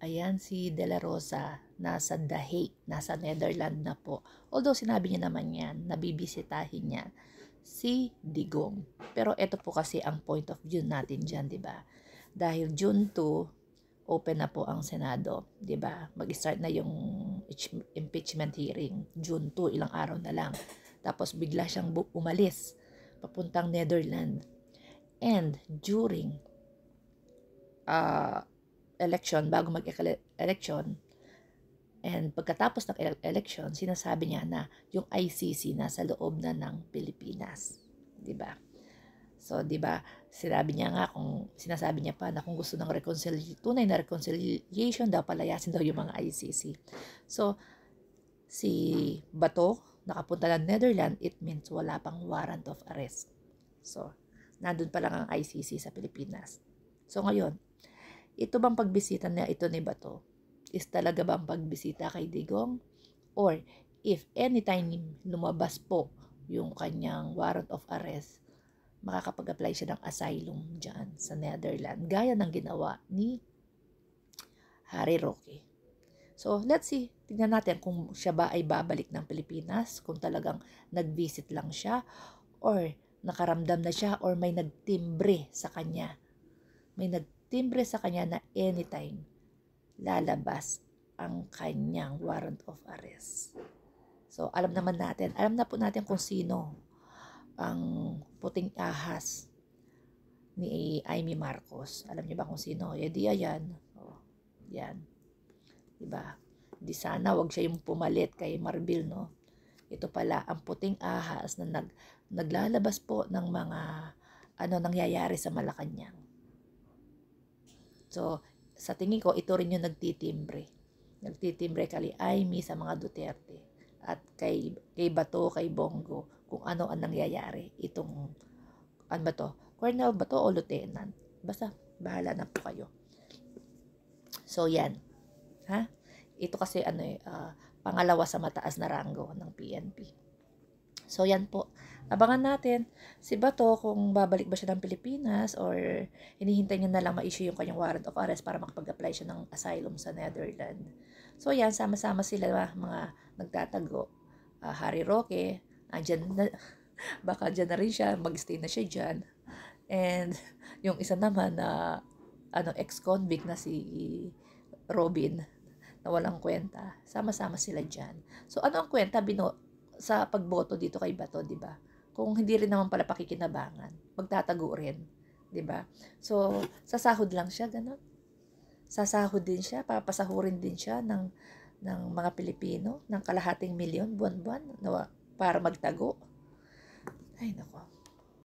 Ayan si De La Rosa, nasa The Hague, nasa Netherlands na po. Although sinabi niya naman yan, nabibisitahin niya si Digong. Pero ito po kasi ang point of view natin dyan, di ba? Dahil June 2, open na po ang Senado, di ba? Mag-start na yung impeachment hearing. June 2, ilang araw na lang. Tapos bigla siyang umalis, papuntang Netherlands. And during election, bago mag-election, and pagkatapos ng election, sinasabi niya na yung ICC nasa loob na ng Pilipinas. 'Di ba? So, 'di ba, sinasabi niya pa na kung gusto ng tunay na reconciliation daw, palayasin daw yung mga ICC. So, si Bato nakapunta ng Netherlands, it means wala pang warrant of arrest. So, nandun pa lang ang ICC sa Pilipinas. So, ngayon, ito bang pagbisita na ito ni Bato is talaga bang pagbisita kay Digong? Or if anytime lumabas po yung kanyang warrant of arrest, makakapag-apply siya ng asylum dyan sa Netherlands, gaya ng ginawa ni Harry Roque. So, let's see. Tingnan natin kung siya ba ay babalik ng Pilipinas, kung talagang nag-visit lang siya, or nakaramdam na siya, or may nagtimbre sa kanya. May nagtimbre sa kanya na anytime lalabas ang kanyang warrant of arrest. So, alam na po natin kung sino ang puting ahas ni Amy Marcos. Alam niyo ba kung sino? Eh di ayan. Oh, yan. Diba? Di sana wag siya yung pumalit kay Marbil, no? Ito pala ang puting ahas na naglalabas po ng mga nangyayari sa Malacanang. So, sa tingin ko, ito rin yung nagtitimbre. Nagtitimbre kay Amy sa mga Duterte. At kay Bato, kay Bongo, kung ano ang nangyayari. Itong, ano ba to? Colonel ba to o Lieutenant? Basta, bahala na po kayo. So, yan. Ha? Ito kasi, pangalawa sa mataas na ranggo ng PNP. So, yan po. Abangan natin si Bato kung babalik ba siya ng Pilipinas or hinihintay niya na lang ma-issue yung kanyang warrant of arrest para makapag-apply siya ng asylum sa Netherlands. So yan, sama-sama sila mga nagtatago. Harry Roque, andyan na, baka dyan na rin siya, mag-stay na siya dyan. And yung isa naman na ex-convict na si Robin na walang kwenta, sama-sama sila dyan. So ano ang kwenta sa pagboto dito kay Bato, di ba? Kung hindi rin naman pala pakikinabangan, magtatago rin, di ba? So, sasahod lang siya, gano'n. Sasahod din siya, papasahurin din siya ng mga Pilipino ng 250,000 buwan-buwan para magtago. Ay, nako.